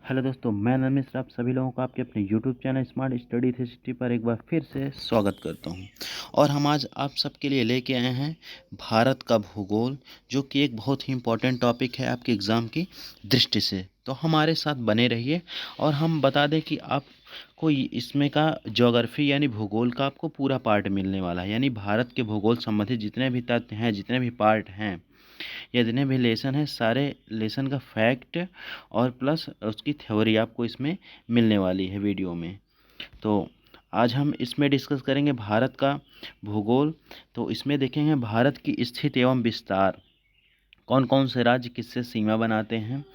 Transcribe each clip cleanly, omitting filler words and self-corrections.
Hello दोस्तों, मैं नमित मिश्रा आप सभी लोगों का आपके अपने यूट्यूब चैनल स्मार्ट स्टडी 360 पर एक बार फिर से स्वागत करता हूं। और हम आज आप सबके लिए लेके आए हैं भारत का भूगोल, जो कि एक बहुत ही इम्पोर्टेंट टॉपिक है आपके एग्ज़ाम की दृष्टि से। तो हमारे साथ बने रहिए और हम बता दें कि आपको इसमें का ज्योग्राफी यानी भूगोल का आपको पूरा पार्ट मिलने वाला है। यानी भारत के भूगोल संबंधित जितने भी तथ्य हैं, जितने भी पार्ट हैं या जितने भी लेसन हैं, सारे लेसन का फैक्ट और प्लस उसकी थ्योरी आपको इसमें मिलने वाली है वीडियो में। तो आज हम इसमें डिस्कस करेंगे भारत का भूगोल। तो इसमें देखेंगे भारत की स्थिति एवं विस्तार, कौन कौन से राज्य किससे सीमा बनाते हैं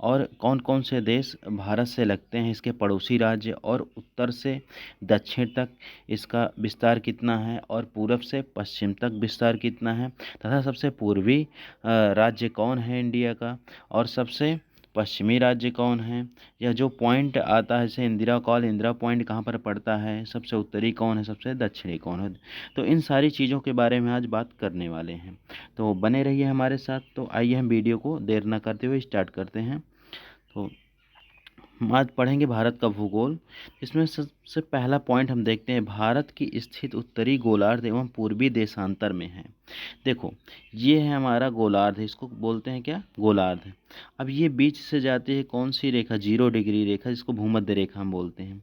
और कौन कौन से देश भारत से लगते हैं, इसके पड़ोसी राज्य, और उत्तर से दक्षिण तक इसका विस्तार कितना है और पूरब से पश्चिम तक विस्तार कितना है, तथा सबसे पूर्वी राज्य कौन है इंडिया का और सबसे पश्चिमी राज्य कौन है। यह जो पॉइंट आता है जैसे इंदिरा पॉइंट कहाँ पर पड़ता है, सबसे उत्तरी कौन है, सबसे दक्षिणी कौन है। तो इन सारी चीज़ों के बारे में आज बात करने वाले हैं। तो बने रहिए हमारे साथ। तो आइए हम वीडियो को देर न करते हुए स्टार्ट करते हैं। तो हम आज पढ़ेंगे भारत का भूगोल। इसमें सबसे पहला पॉइंट हम देखते हैं, भारत की स्थिति उत्तरी गोलार्ध एवं पूर्वी देशांतर में है। देखो, ये है हमारा गोलार्ध, इसको बोलते हैं क्या, गोलार्ध। अब ये बीच से जाती है कौन सी रेखा, 0 डिग्री रेखा, जिसको भूमध्य रेखा हम बोलते हैं।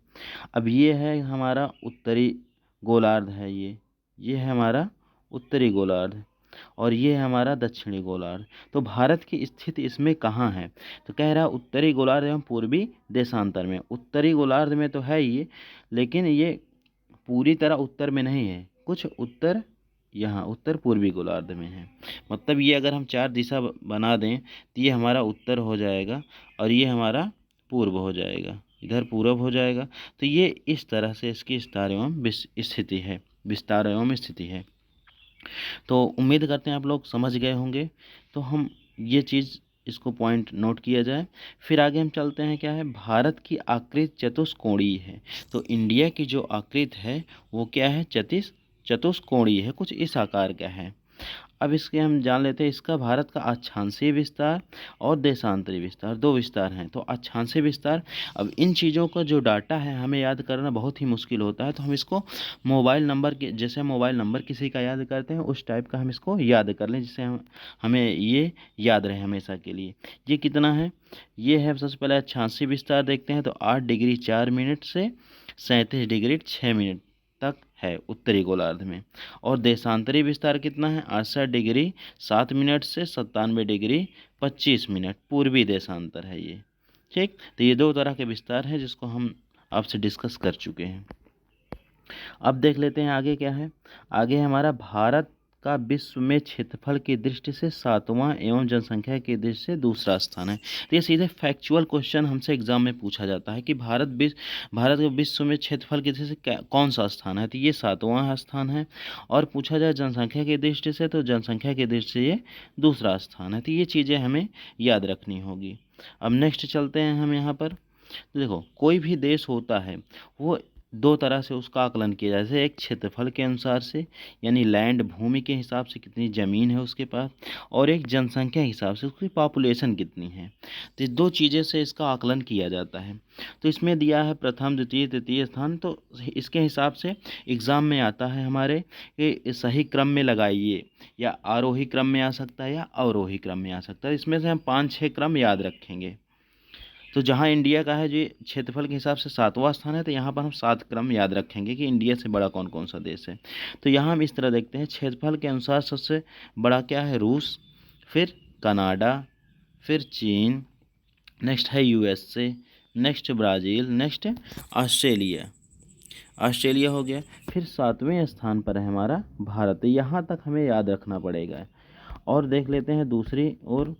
अब ये है हमारा उत्तरी गोलार्ध है, ये है हमारा उत्तरी गोलार्ध और ये है हमारा दक्षिणी गोलार्ध। तो भारत की स्थिति इसमें कहाँ है, तो कह रहा उत्तरी गोलार्ध एवं पूर्वी देशांतर में। उत्तरी गोलार्ध में तो है ये, लेकिन ये पूरी तरह उत्तर में नहीं है, कुछ उत्तर यहाँ उत्तर पूर्वी गोलार्ध में है। मतलब ये अगर हम 4 दिशा बना दें तो ये हमारा उत्तर हो जाएगा और ये हमारा पूर्व हो जाएगा, इधर पूर्व हो जाएगा। तो ये इस तरह से इसकी विस्तार एवं स्थिति है। तो उम्मीद करते हैं आप लोग समझ गए होंगे। तो हम ये चीज़ इसको पॉइंट नोट किया जाए। फिर आगे हम चलते हैं, क्या है, भारत की आकृति चतुष्कोणीय है। तो इंडिया की जो आकृति है वो क्या है, चतुष्कोणीय है, कुछ इस आकार का है। अब इसके हम जान लेते हैं, इसका भारत का अक्षांशीय विस्तार और देशांतरी विस्तार, 2 विस्तार हैं। तो अक्षांशीय विस्तार, अब इन चीज़ों का जो डाटा है हमें याद करना बहुत ही मुश्किल होता है। तो हम इसको मोबाइल नंबर के जैसे मोबाइल नंबर किसी का याद करते हैं उस टाइप का हम इसको याद कर लें, जिससे हमें ये याद रहे हमेशा के लिए। ये कितना है, ये है सबसे पहले अक्षांशीय विस्तार देखते हैं। तो 8 डिग्री 4 मिनट से 37 डिग्री 6 मिनट तक है उत्तरी गोलार्ध में। और देशांतरी विस्तार कितना है, 68 डिग्री 7 मिनट से 97 डिग्री 25 मिनट पूर्वी देशांतर है ये। ठीक, तो ये 2 तरह के विस्तार हैं जिसको हम आपसे डिस्कस कर चुके हैं। अब देख लेते हैं आगे क्या है। आगे हमारा भारत का विश्व में क्षेत्रफल की दृष्टि से 7वां एवं जनसंख्या की दृष्टि से दूसरा स्थान है। तो ये सीधे फैक्चुअल क्वेश्चन हमसे एग्जाम में पूछा जाता है कि भारत के विश्व में क्षेत्रफल की दृष्टि से कौन सा स्थान है, तो ये 7वां स्थान है। और पूछा जाए जनसंख्या की दृष्टि से, तो जनसंख्या की दृष्टि से ये दूसरा स्थान है। तो ये चीज़ें हमें याद रखनी होगी। अब नेक्स्ट चलते हैं हम यहाँ पर। तो देखो, कोई भी देश होता है वो 2 तरह से उसका आकलन किया जाए, जैसे एक क्षेत्रफल के अनुसार से, यानी लैंड भूमि के हिसाब से कितनी ज़मीन है उसके पास, और एक जनसंख्या के हिसाब से उसकी पॉपुलेशन कितनी है। तो 2 चीज़ें से इसका आकलन किया जाता है। तो इसमें दिया है प्रथम द्वितीय तृतीय स्थान। तो इसके हिसाब से एग्ज़ाम में आता है हमारे कि सही क्रम में लगाइए, या आरोही क्रम में आ सकता है या अवरोही क्रम में आ सकता है। इसमें से हम 5-6 क्रम याद रखेंगे। तो जहाँ इंडिया का है जो क्षेत्रफल के हिसाब से 7वां स्थान है, तो यहाँ पर हम 7 क्रम याद रखेंगे कि इंडिया से बड़ा कौन कौन सा देश है। तो यहाँ हम इस तरह देखते हैं, क्षेत्रफल के अनुसार सबसे बड़ा क्या है, रूस, फिर कनाडा, फिर चीन, नेक्स्ट है USA, next Brazil, next Australia हो गया। फिर 7वें स्थान पर है हमारा भारत। यहाँ तक हमें याद रखना पड़ेगा। और देख लेते हैं दूसरी ओर,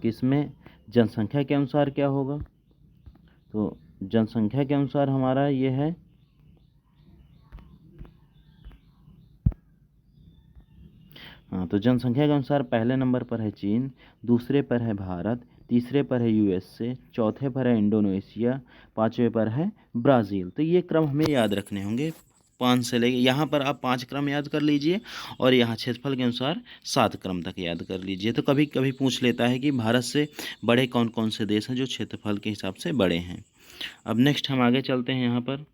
किसमें जनसंख्या के अनुसार क्या होगा। तो जनसंख्या के अनुसार हमारा ये है, हाँ, तो जनसंख्या के अनुसार पहले नंबर पर है चीन, दूसरे पर है भारत, तीसरे पर है यूएसए, चौथे पर है इंडोनेशिया, 5वें पर है ब्राज़ील। तो ये क्रम हमें याद रखने होंगे 5 से लेके यहाँ पर आप 5 क्रम याद कर लीजिए और यहाँ क्षेत्रफल के अनुसार 7 क्रम तक याद कर लीजिए। तो कभी कभी पूछ लेता है कि भारत से बड़े कौन कौन से देश हैं जो क्षेत्रफल के हिसाब से बड़े हैं। अब नेक्स्ट हम आगे चलते हैं यहाँ पर।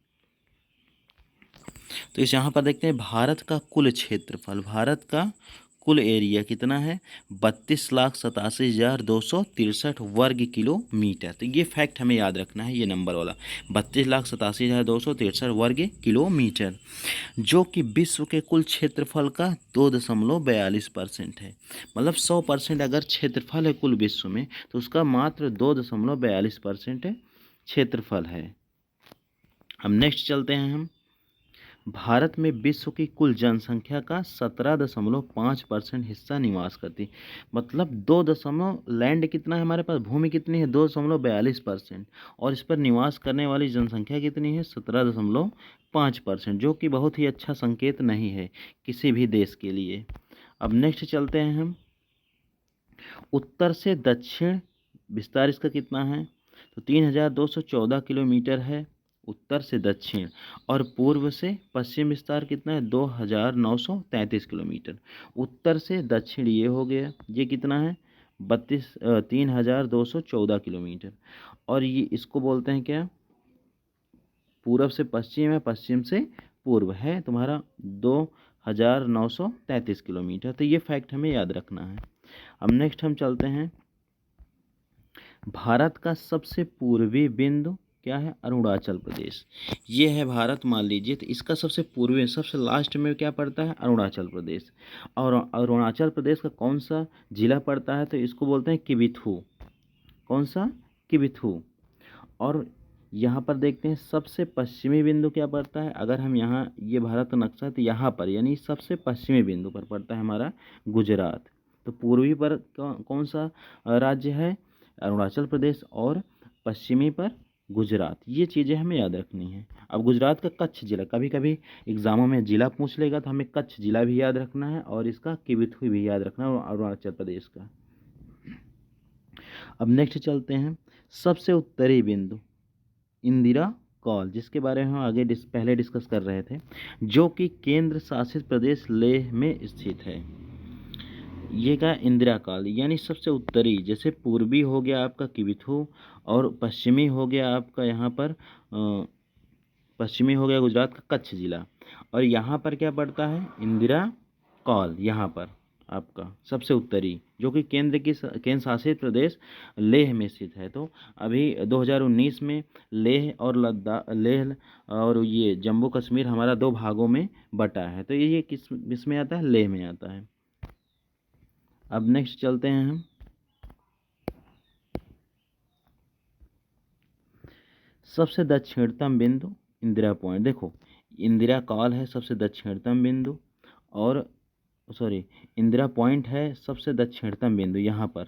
तो इस यहाँ पर देखते हैं भारत का कुल क्षेत्रफल, भारत का कुल एरिया कितना है, 32,87,263 वर्ग किलोमीटर। तो ये फैक्ट हमें याद रखना है, ये नंबर वाला 32,87,263 वर्ग किलोमीटर, जो कि विश्व के कुल क्षेत्रफल का 2.42% है। मतलब 100% अगर क्षेत्रफल है कुल विश्व में तो उसका मात्र 2.42% क्षेत्रफल है। अब नेक्स्ट चलते हैं हम। भारत में विश्व की कुल जनसंख्या का 17.5% हिस्सा निवास करती, मतलब 2 लैंड कितना है हमारे पास, भूमि कितनी है 2.42%, और इस पर निवास करने वाली जनसंख्या कितनी है 17.5%, जो कि बहुत ही अच्छा संकेत नहीं है किसी भी देश के लिए। अब नेक्स्ट चलते हैं हम। उत्तर से दक्षिण विस्तार इसका कितना है, तो 3,214 किलोमीटर है उत्तर से दक्षिण, और पूर्व से पश्चिम विस्तार कितना है 2,933 किलोमीटर। उत्तर से दक्षिण ये हो गया, ये कितना है 3,214 किलोमीटर, और ये इसको बोलते हैं क्या, पूरब से पश्चिम है, पश्चिम से पूर्व है तुम्हारा 2,933 किलोमीटर। तो ये फैक्ट हमें याद रखना है। अब नेक्स्ट हम चलते हैं। भारत का सबसे पूर्वी बिंदु क्या है, अरुणाचल प्रदेश। ये है भारत मान लीजिए, तो इसका सबसे पूर्वी सबसे लास्ट में क्या पड़ता है, अरुणाचल प्रदेश। और अरुणाचल प्रदेश का कौन सा जिला पड़ता है, तो इसको बोलते हैं किबिथू। कौन सा, किबिथू। और यहाँ पर देखते हैं सबसे पश्चिमी बिंदु क्या पड़ता है, अगर हम यहाँ ये भारत का नक्शा है तो यहाँ पर यानी सबसे पश्चिमी बिंदु पर पड़ता है हमारा गुजरात। तो पूर्वी पर कौन सा राज्य है, अरुणाचल प्रदेश, और पश्चिमी पर गुजरात। ये चीज़ें हमें याद रखनी है। अब गुजरात का कच्छ जिला, कभी कभी एग्जामों में जिला पूछ लेगा तो हमें कच्छ जिला भी याद रखना है और इसका किबिथु भी याद रखना है अरुणाचल प्रदेश का। अब नेक्स्ट चलते हैं। सबसे उत्तरी बिंदु इंदिरा कॉल, जिसके बारे में हम आगे पहले डिस्कस कर रहे थे, जो कि केंद्र शासित प्रदेश लेह में स्थित है। ये क्या, इंदिरा कॉल, यानी सबसे उत्तरी, जैसे पूर्वी हो गया आपका किबिथु और पश्चिमी हो गया आपका यहाँ पर पश्चिमी हो गया गुजरात का कच्छ जिला, और यहाँ पर क्या पड़ता है, इंदिरा कॉल, यहाँ पर आपका सबसे उत्तरी, जो कि केंद्र शासित प्रदेश लेह में स्थित है। तो अभी 2019 में लेह और लद्दाख, लेह और ये जम्मू कश्मीर हमारा 2 भागों में बटा है। तो ये किस में आता है, लेह में आता है। अब नेक्स्ट चलते हैं हम। सबसे दक्षिणतम बिंदु इंदिरा पॉइंट, देखो इंदिरा कॉल है सबसे दक्षिणतम बिंदु, और इंदिरा पॉइंट है सबसे दक्षिणतम बिंदु यहाँ पर,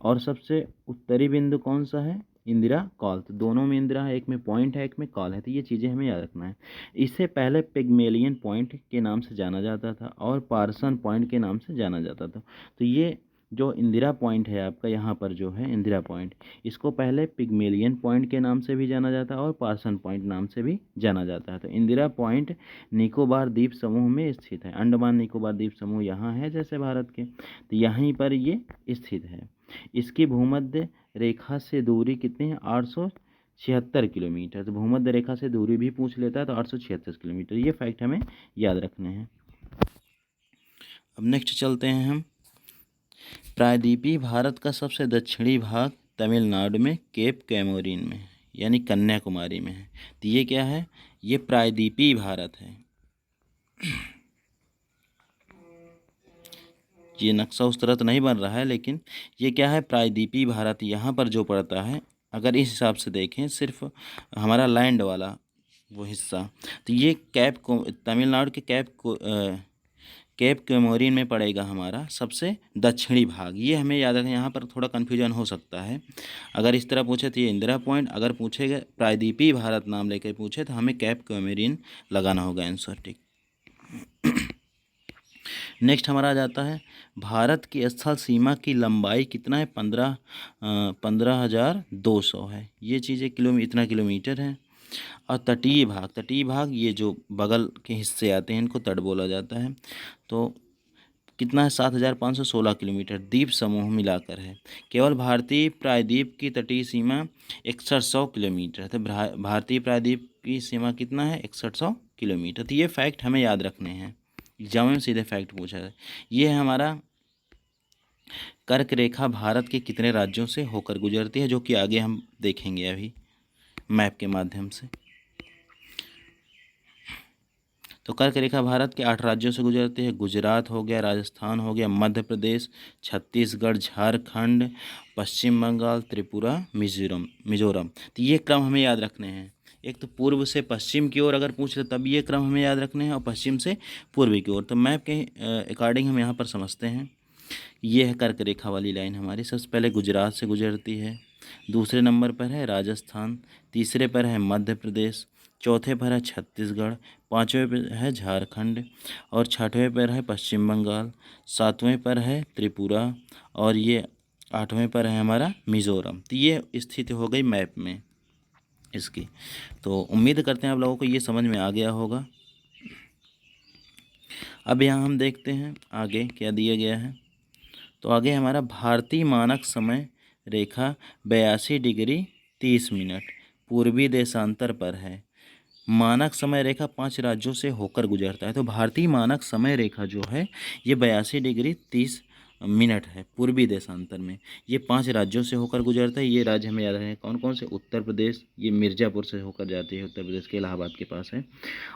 और सबसे उत्तरी बिंदु कौन सा है, इंदिरा कॉल। तो दोनों में इंदिरा है, एक में पॉइंट है, एक में कॉल है। तो ये चीज़ें हमें याद रखना है। इससे पहले पिग्मेलियन पॉइंट के नाम से जाना जाता था और पार्सन पॉइंट के नाम से जाना जाता था। तो ये जो इंदिरा पॉइंट है आपका यहाँ पर जो है इंदिरा पॉइंट, इसको पहले पिग्मेलियन पॉइंट के नाम से भी जाना जाता है और पार्सन पॉइंट नाम से भी जाना जाता है। तो इंदिरा पॉइंट निकोबार द्वीप समूह में स्थित है। अंडमान निकोबार द्वीप समूह यहाँ है जैसे भारत के, तो यहीं पर ये स्थित है। इसकी भूमध्य रेखा से दूरी कितनी है, 876 किलोमीटर। तो भूमध्य रेखा से दूरी भी पूछ लेता है, तो 876 किलोमीटर। ये फैक्ट हमें याद रखने हैं। अब नेक्स्ट चलते हैं हम। प्रायद्वीपीय भारत का सबसे दक्षिणी भाग तमिलनाडु में केप कैमोरिन में यानी कन्याकुमारी में है। तो ये क्या है, ये प्रायद्वीपीय भारत है। ये नक्शा उस तरह तो नहीं बन रहा है, लेकिन ये क्या है, प्रायद्वीपीय भारत यहाँ पर जो पड़ता है, अगर इस हिसाब से देखें सिर्फ हमारा लैंड वाला वो हिस्सा, तो ये तमिलनाडु के केप कैमोरिन में पड़ेगा हमारा सबसे दक्षिणी भाग। ये हमें याद रखना, यहाँ पर थोड़ा कन्फ्यूजन हो सकता है। अगर इस तरह पूछे तो ये इंदिरा पॉइंट, अगर पूछेगा प्रायद्वीपीय भारत नाम लेकर पूछे तो हमें केप कैमोरिन लगाना होगा आंसर, ठीक। नेक्स्ट हमारा आ जाता है, भारत की स्थल सीमा की लंबाई कितना है, 15,200 है। ये चीज़ें इतना किलोमीटर है। और तटीय भाग ये जो बगल के हिस्से आते हैं इनको तट बोला जाता है। तो कितना है, 7,516 किलोमीटर द्वीप समूह मिलाकर है। केवल भारतीय प्रायद्वीप की तटीय सीमा 6100 किलोमीटर है। तो भारतीय प्रायद्वीप की सीमा कितना है, 6100 किलोमीटर। तो ये फैक्ट हमें याद रखने हैं, एग्जाम में सीधे फैक्ट पूछा है। ये है हमारा कर्क रेखा भारत के कितने राज्यों से होकर गुजरती है, जो कि आगे हम देखेंगे अभी मैप के माध्यम से। तो कर्क रेखा भारत के 8 राज्यों से गुजरती है। गुजरात हो गया, राजस्थान हो गया, मध्य प्रदेश, छत्तीसगढ़, झारखंड, पश्चिम बंगाल, त्रिपुरा, मिजोरम। तो ये क्रम हमें याद रखने हैं। एक तो पूर्व से पश्चिम की ओर अगर पूछ ले तब ये क्रम हमें याद रखने हैं, और पश्चिम से पूर्व की ओर। तो मैप के अकॉर्डिंग हम यहाँ पर समझते हैं। ये है कर्क रेखा वाली लाइन हमारी। सबसे पहले गुजरात से गुजरती है, दूसरे नंबर पर है राजस्थान, तीसरे पर है मध्य प्रदेश, चौथे पर है छत्तीसगढ़, पाँचवें पर है झारखंड, और छठवें पर है पश्चिम बंगाल, सातवें पर है त्रिपुरा, और ये आठवें पर है हमारा मिज़ोरम। तो ये स्थिति हो गई मैप में इसकी। तो उम्मीद करते हैं आप लोगों को ये समझ में आ गया होगा। अब यहाँ हम देखते हैं आगे क्या दिया गया है। तो आगे हमारा भारतीय मानक समय रेखा 82 डिग्री 30 मिनट पूर्वी देशांतर पर है। मानक समय रेखा 5 राज्यों से होकर गुजरता है। तो भारतीय मानक समय रेखा जो है ये 82 डिग्री 30 मिनट है पूर्वी देशांतर में। ये 5 राज्यों से होकर गुजरता है। ये राज्य हमें याद रहे कौन कौन से, उत्तर प्रदेश, ये मिर्ज़ापुर से होकर जाती है, उत्तर प्रदेश के इलाहाबाद के पास है,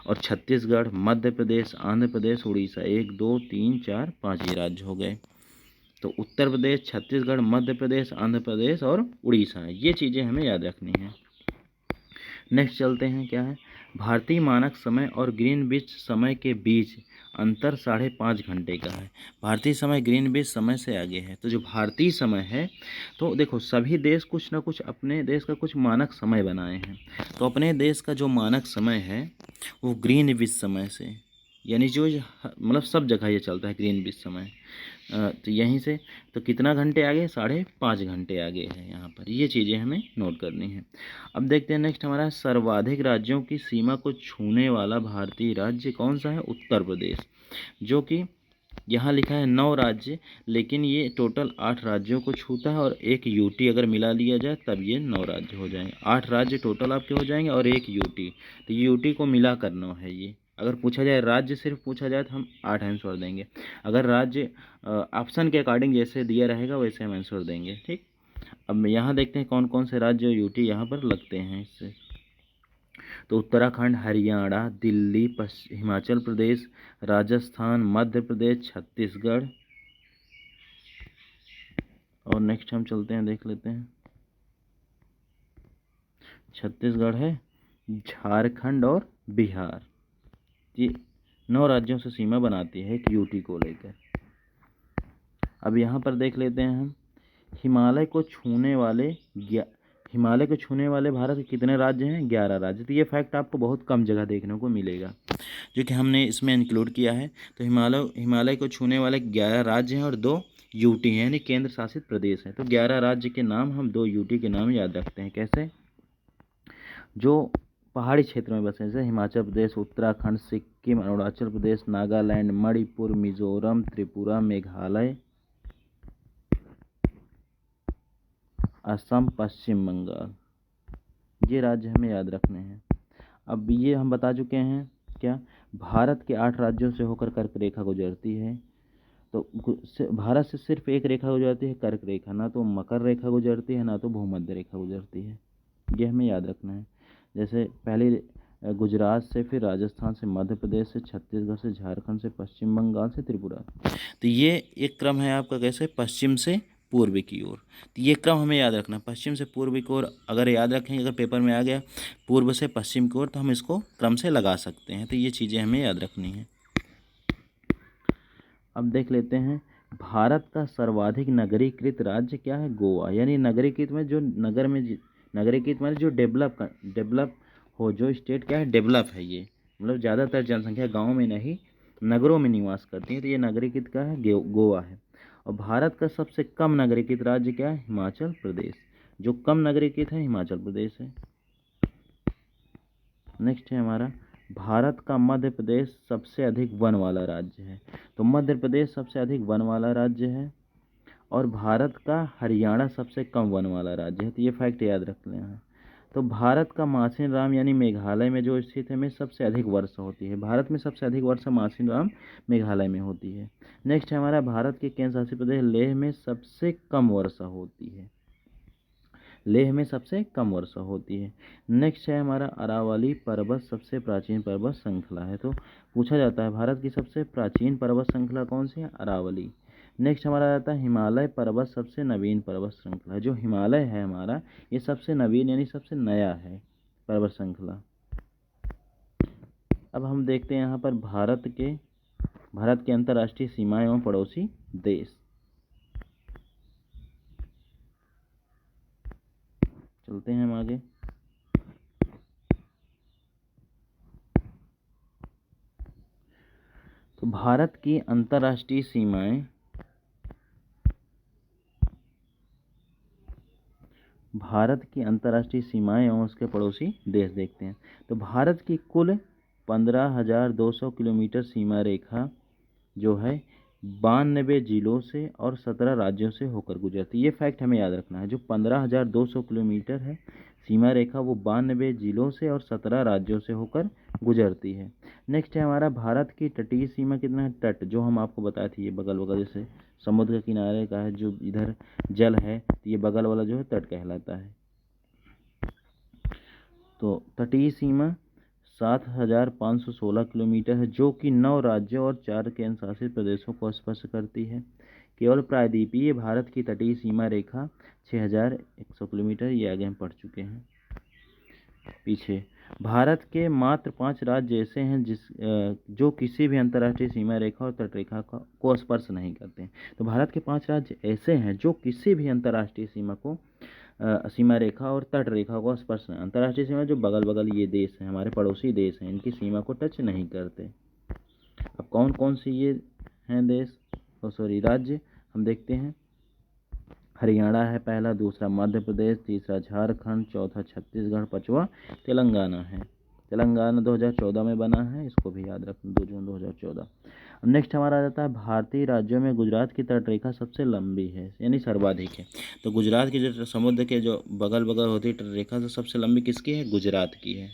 और छत्तीसगढ़, मध्य प्रदेश, आंध्र प्रदेश, उड़ीसा। 1 2 3 4 5 ये राज्य हो गए। तो उत्तर प्रदेश, छत्तीसगढ़, मध्य प्रदेश, आंध्र प्रदेश और उड़ीसा, ये चीज़ें हमें याद रखनी हैं। नेक्स्ट चलते हैं, क्या है, भारतीय मानक समय और ग्रीनविच समय के बीच अंतर 5.5 घंटे का है। भारतीय समय ग्रीनविच समय से आगे है। तो जो भारतीय समय है, तो देखो सभी देश कुछ ना कुछ अपने देश का कुछ मानक समय बनाए हैं। तो अपने देश का जो मानक समय है वो ग्रीनविच समय से, यानी जो मतलब सब जगह ये चलता है ग्रीनविच समय। तो यहीं से तो कितना घंटे आगे, 5.5 घंटे आगे है यहाँ पर। ये चीज़ें हमें नोट करनी है। अब देखते हैं नेक्स्ट हमारा, सर्वाधिक राज्यों की सीमा को छूने वाला भारतीय राज्य कौन सा है, उत्तर प्रदेश, जो कि यहाँ लिखा है 9 राज्य, लेकिन ये टोटल 8 राज्यों को छूता है, और एक यूटी अगर मिला लिया जाए तब ये 9 राज्य हो जाएंगे। 8 राज्य टोटल आपके हो जाएंगे और एक यूटी। तो यूटी को मिला करना है ये। अगर पूछा जाए राज्य सिर्फ पूछा जाए तो हम 8 आंसर देंगे। अगर राज्य ऑप्शन के अकॉर्डिंग जैसे दिया रहेगा वैसे हम आंसर देंगे, ठीक। अब यहाँ देखते हैं कौन कौन से राज्य यूटी यहाँ पर लगते हैं इससे। तो उत्तराखंड, हरियाणा, दिल्ली, हिमाचल प्रदेश, राजस्थान, मध्य प्रदेश, छत्तीसगढ़, और नेक्स्ट हम चलते हैं देख लेते हैं, छत्तीसगढ़ है, झारखंड और बिहार। ये 9 राज्यों से सीमा बनाती है एक यूटी को लेकर। अब यहाँ पर देख लेते हैं हम, हिमालय को छूने वाले भारत के कितने राज्य हैं, 11 राज्य। तो ये फैक्ट आपको बहुत कम जगह देखने को मिलेगा जो कि हमने इसमें इंक्लूड किया है। तो हिमालय को छूने वाले 11 राज्य हैं और 2 यूटी हैं, यानी केंद्र शासित प्रदेश हैं। तो 11 राज्य के नाम हम 2 यूटी के नाम याद रखते हैं। कैसे, जो पहाड़ी क्षेत्र में बसे जैसे हिमाचल प्रदेश, उत्तराखंड, सिक्किम, अरुणाचल प्रदेश, नागालैंड, मणिपुर, मिजोरम, त्रिपुरा, मेघालय, असम, पश्चिम बंगाल, ये राज्य हमें याद रखने हैं। अब ये हम बता चुके हैं क्या, भारत के 8 राज्यों से होकर कर्क रेखा गुजरती है। तो भारत से सिर्फ एक रेखा गुजरती है, कर्क रेखा, ना तो मकर रेखा गुजरती है ना तो भूमध्य रेखा गुजरती है। ये हमें याद रखना है। जैसे पहले गुजरात से, फिर राजस्थान से, मध्य प्रदेश से, छत्तीसगढ़ से, झारखंड से, पश्चिम बंगाल से, त्रिपुरा। तो ये एक क्रम है आपका, कैसे, पश्चिम से पूर्व की ओर। तो ये क्रम हमें याद रखना, पश्चिम से पूर्व की ओर। अगर याद रखेंगे, अगर पेपर में आ गया पूर्व से पश्चिम की ओर, तो हम इसको क्रम से लगा सकते हैं। तो ये चीज़ें हमें याद रखनी है। अब देख लेते हैं, भारत का सर्वाधिक नगरीकृत राज्य क्या है, गोवा। यानी नगरीकृत में जो नगरीकृत में जो डेवलप हो, जो स्टेट क्या है, डेवलप है ये, मतलब ज़्यादातर जनसंख्या गाँव में नहीं नगरों में निवास करती है। तो ये नगरीकृत का है, गोवा है। और भारत का सबसे कम नगरीकृत राज्य क्या है, हिमाचल प्रदेश। जो कम नगरीकृत है हिमाचल प्रदेश है। नेक्स्ट है हमारा, भारत का मध्य प्रदेश सबसे अधिक वन वाला राज्य है। तो मध्य प्रदेश सबसे अधिक वन वाला राज्य है और भारत का हरियाणा सबसे कम वन वाला राज्य है। तो ये फैक्ट याद रख लेना। तो भारत का मासिनराम यानी मेघालय में जो स्थित है में सबसे अधिक वर्षा होती है। भारत में सबसे अधिक वर्षा मासिनराम मेघालय में होती है। नेक्स्ट है हमारा, भारत के केंद्र शासित प्रदेश लेह में सबसे कम वर्षा होती है। लेह में सबसे कम वर्षा होती है। नेक्स्ट है हमारा, अरावली पर्वत सबसे प्राचीन पर्वत श्रृंखला है। तो पूछा जाता है भारत की सबसे प्राचीन पर्वत श्रृंखला कौन सी है? अरावली। नेक्स्ट हमारा आता है, हिमालय पर्वत सबसे नवीन पर्वत श्रृंखला है। जो हिमालय है हमारा, ये सबसे नवीन यानी सबसे नया है पर्वत श्रृंखला। अब हम देखते हैं यहाँ पर भारत के अंतर्राष्ट्रीय सीमाएं एवं पड़ोसी देश। चलते हैं हम आगे। तो भारत की अंतर्राष्ट्रीय सीमाएं, एवं उसके पड़ोसी देश देखते हैं। तो भारत की कुल 15,200 किलोमीटर सीमा रेखा जो है 92 जिलों से और 17 राज्यों से होकर गुजरती है। ये फैक्ट हमें याद रखना है। जो 15,200 किलोमीटर है सीमा रेखा, वो 92 जिलों से और 17 राज्यों से होकर गुजरती है। नेक्स्ट है हमारा, भारत की तटीय सीमा कितना है? तट जो हम आपको बताए थे, ये बगल बगल जैसे समुद्र के किनारे का है, जो इधर जल है, तो ये बगल वाला जो है तट कहलाता है। तो तटीय सीमा 7,516 किलोमीटर है, जो कि 9 राज्यों और 4 केंद्र शासित प्रदेशों को स्पर्श करती है। केवल प्रायद्वीपीय भारत की तटीय सीमा रेखा 6,100 किलोमीटर, ये आगे हम पढ़ चुके हैं पीछे। भारत के मात्र 5 राज्य ऐसे हैं जो किसी भी अंतर्राष्ट्रीय सीमा रेखा और तट रेखा को स्पर्श नहीं करते हैं। तो भारत के 5 राज्य ऐसे हैं जो किसी भी अंतर्राष्ट्रीय सीमा रेखा और तट रेखा को स्पर्श नहीं, अंतर्राष्ट्रीय सीमा जो बगल बगल ये देश हैं, हमारे पड़ोसी देश हैं, इनकी सीमा को टच नहीं करते। अब कौन कौन से ये हैं देश, राज्य हम देखते हैं। हरियाणा है पहला, दूसरा मध्य प्रदेश, तीसरा झारखंड, चौथा छत्तीसगढ़, पांचवा तेलंगाना है। तेलंगाना 2014 में बना है, इसको भी याद रखना, 2 जून 2014। नेक्स्ट हमारा आ जाता है, भारतीय राज्यों में गुजरात की तटरेखा सबसे लंबी है यानी सर्वाधिक है। तो गुजरात की जो समुद्र के जो बगल बगल होती है तटरेखा, तो सबसे लंबी किसकी है? गुजरात की है।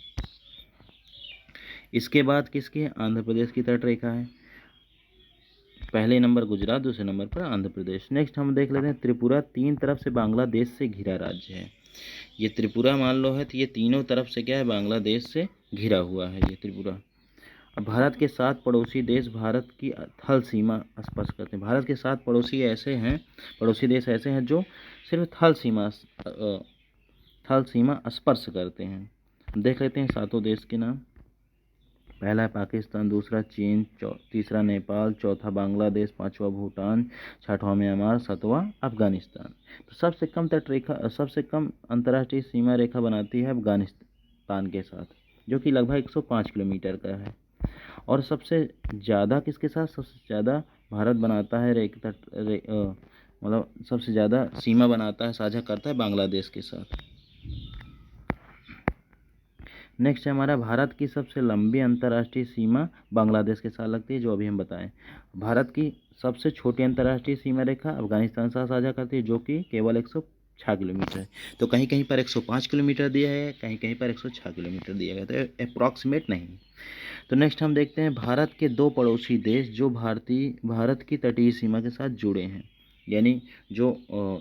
इसके बाद किसकी है? आंध्र प्रदेश की तटरेखा है। पहले नंबर गुजरात, दूसरे नंबर पर आंध्र प्रदेश। नेक्स्ट हम देख लेते हैं, त्रिपुरा 3 तरफ से बांग्लादेश से घिरा राज्य है। ये त्रिपुरा मान लो है, तो ये तीनों तरफ से क्या है? बांग्लादेश से घिरा हुआ है ये त्रिपुरा। अब भारत के 7 पड़ोसी देश भारत की थल सीमा स्पर्श करते हैं। भारत के 7 पड़ोसी देश ऐसे हैं जो सिर्फ थल सीमा स्पर्श करते हैं। देख लेते हैं 7 देश के नाम। पहला है पाकिस्तान, दूसरा चीन, तीसरा नेपाल, चौथा बांग्लादेश, पांचवा भूटान, छठवां म्यांमार, सातवां अफगानिस्तान। तो सबसे कम अंतर्राष्ट्रीय सीमा रेखा बनाती है अफगानिस्तान के साथ, जो कि लगभग 105 किलोमीटर का है। और सबसे ज़्यादा किसके साथ? सबसे ज़्यादा भारत बनाता है मतलब सबसे ज़्यादा सीमा बनाता है, साझा करता है बांग्लादेश के साथ। नेक्स्ट है हमारा, भारत की सबसे लंबी अंतर्राष्ट्रीय सीमा बांग्लादेश के साथ लगती है, जो अभी हम बताएं। भारत की सबसे छोटी अंतर्राष्ट्रीय सीमा रेखा अफगानिस्तान से साझा करती है, जो कि केवल 106 किलोमीटर है। तो कहीं कहीं पर 105 किलोमीटर दिया है, कहीं कहीं पर 106 किलोमीटर दिया गया, तो अप्रॉक्सीमेट नहीं। तो नेक्स्ट हम देखते हैं, भारत के 2 पड़ोसी देश जो भारत की तटीय सीमा के साथ जुड़े हैं, यानी जो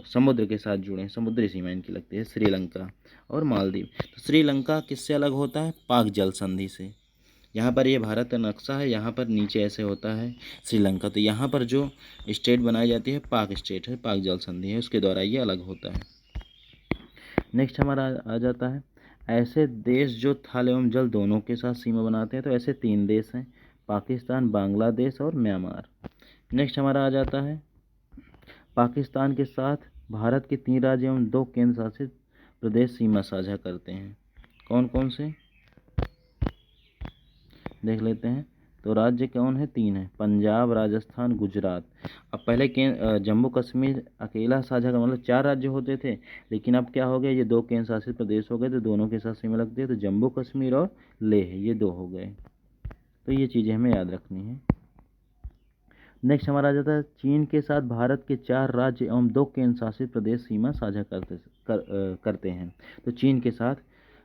समुद्र के साथ जुड़े हैं, समुद्री सीमा इनकी लगती है, श्रीलंका और मालदीव। तो श्रीलंका किससे अलग होता है? पाक जल संधि से। यहाँ पर ये भारत का नक्शा है, यहाँ पर नीचे ऐसे होता है श्रीलंका। तो यहाँ पर जो स्टेट बनाई जाती है पाक स्टेट है, पाक जल संधि है, उसके द्वारा ये अलग होता है। नेक्स्ट हमारा आ जाता है, ऐसे देश जो थल एवं जल दोनों के साथ सीमा बनाते हैं। तो ऐसे 3 देश हैं, पाकिस्तान, बांग्लादेश और म्यांमार। नेक्स्ट हमारा आ जाता है, पाकिस्तान के साथ भारत के 3 राज्य एवं 2 केंद्र शासित प्रदेश सीमा साझा करते हैं। कौन कौन से? देख लेते हैं। तो राज्य कौन है? 3 है, पंजाब, राजस्थान, गुजरात। अब पहले जम्मू कश्मीर अकेला साझा का मतलब 4 राज्य होते थे, लेकिन अब क्या हो गया, ये 2 केंद्र शासित प्रदेश हो गए, तो दोनों के साथ सीमा लगती है, तो जम्मू कश्मीर और लेह ये 2 हो गए। तो ये चीज़ें हमें याद रखनी है। नेक्स्ट हमारा आ जाता है चीन के साथ भारत के 4 राज्य एवं 2 केंद्र शासित प्रदेश सीमा साझा करते हैं। तो चीन के साथ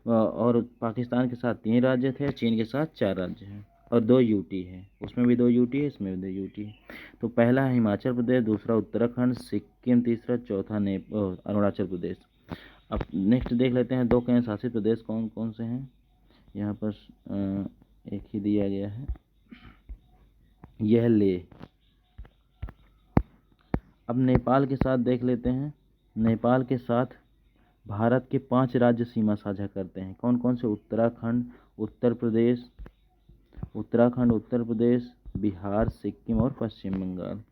और पाकिस्तान के साथ 3 राज्य थे, चीन के साथ 4 राज्य हैं और 2 यूटी है, उसमें भी 2 यूटी है, इसमें भी 2 यूटी है। तो पहला है हिमाचल प्रदेश, दूसरा उत्तराखंड, सिक्किम तीसरा, चौथा अरुणाचल प्रदेश। अब नेक्स्ट देख लेते हैं 2 केंद्र शासित प्रदेश कौन कौन से हैं। यहाँ पर एक ही दिया गया है, यह लेह। अब नेपाल के साथ देख लेते हैं। नेपाल के साथ भारत के 5 राज्य सीमा साझा करते हैं। कौन कौन से? उत्तराखंड, उत्तर प्रदेश, बिहार, सिक्किम और पश्चिम बंगाल।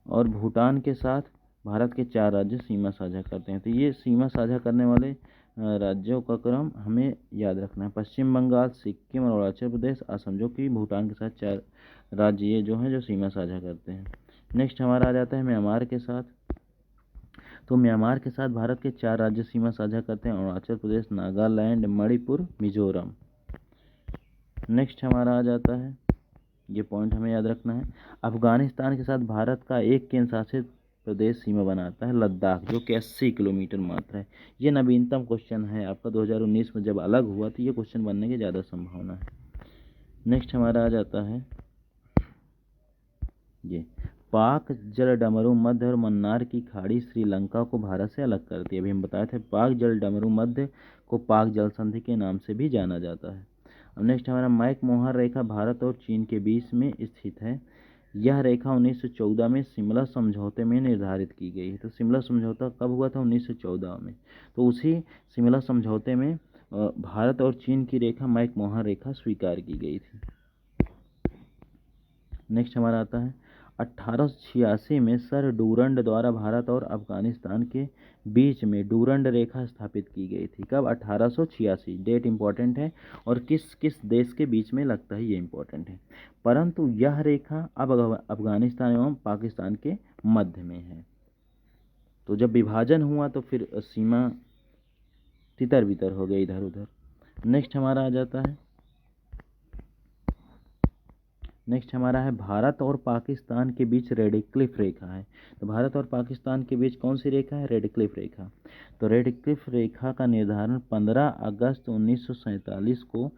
और भूटान के साथ भारत के 4 राज्य सीमा साझा करते हैं। तो ये सीमा साझा करने वाले राज्यों का क्रम हमें याद रखना है। पश्चिम बंगाल, सिक्किम और अरुणाचल प्रदेश, असम, जो कि भूटान के साथ 4 राज्य ये जो हैं जो सीमा साझा करते हैं। नेक्स्ट हमारा आ जाता है म्यांमार के साथ। तो म्यांमार के साथ भारत के 4 राज्य सीमा साझा करते हैं, अरुणाचल प्रदेश, नागालैंड, मणिपुर, मिजोरम। नेक्स्ट हमारा आ जाता है, ये पॉइंट हमें याद रखना है, अफगानिस्तान के साथ भारत का 1 केंद्र शासित प्रदेश सीमा बनाता है, लद्दाख, जो कि 80 किलोमीटर मात्र है। ये नवीनतम क्वेश्चन है आपका 2019 में जब अलग हुआ तो ये क्वेश्चन बनने की ज़्यादा संभावना है। नेक्स्ट हमारा आ जाता है ये पाक जलडमरू मध्य और मन्नार की खाड़ी श्रीलंका को भारत से अलग करती है। अभी हम बताए थे पाक जलडमरू मध्य को पाक जल संधि के नाम से भी जाना जाता है। अब नेक्स्ट हमारा मैक-मोहन रेखा भारत और चीन के बीच में स्थित है। यह रेखा 1914 में शिमला समझौते में निर्धारित की गई है। तो शिमला समझौता कब हुआ था? 1914 में। तो उसी शिमला समझौते में भारत और चीन की रेखा मैक-मोहन रेखा स्वीकार की गई थी। नेक्स्ट हमारा आता है 1886 में सर डूरंड द्वारा भारत और अफगानिस्तान के बीच में डूरंड रेखा स्थापित की गई थी। कब? 1886। डेट इंपॉर्टेंट है और किस किस देश के बीच में लगता है ये इंपॉर्टेंट है। परंतु यह रेखा अब अफगानिस्तान एवं पाकिस्तान के मध्य में है। तो जब विभाजन हुआ तो फिर सीमा तितर बितर हो गई इधर उधर। नेक्स्ट हमारा आ जाता है भारत और पाकिस्तान के बीच रेडक्लिफ रेखा है। तो भारत और पाकिस्तान के बीच कौन सी रेखा है? रेडक्लिफ रेखा। तो रेडक्लिफ रेखा का निर्धारण 15 अगस्त 1947 को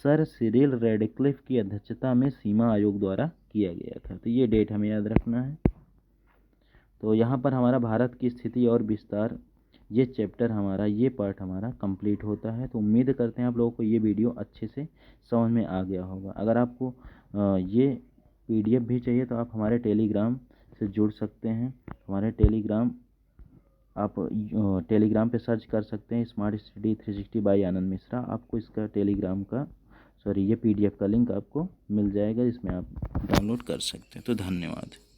सर सिरिल रेडक्लिफ की अध्यक्षता में सीमा आयोग द्वारा किया गया था। तो ये डेट हमें याद रखना है। तो यहाँ पर हमारा भारत की स्थिति और विस्तार ये चैप्टर हमारा, ये पार्ट हमारा कंप्लीट होता है। तो उम्मीद करते हैं आप लोगों को ये वीडियो अच्छे से समझ में आ गया होगा। अगर आपको ये PDF भी चाहिए तो आप हमारे टेलीग्राम से जुड़ सकते हैं। हमारे टेलीग्राम आप टेलीग्राम पे सर्च कर सकते हैं स्मार्ट स्टडी 360 बाय आनंद मिश्रा। आपको इसका टेलीग्राम का ये PDF का लिंक आपको मिल जाएगा, जिसमें आप डाउनलोड कर सकते हैं। तो धन्यवाद।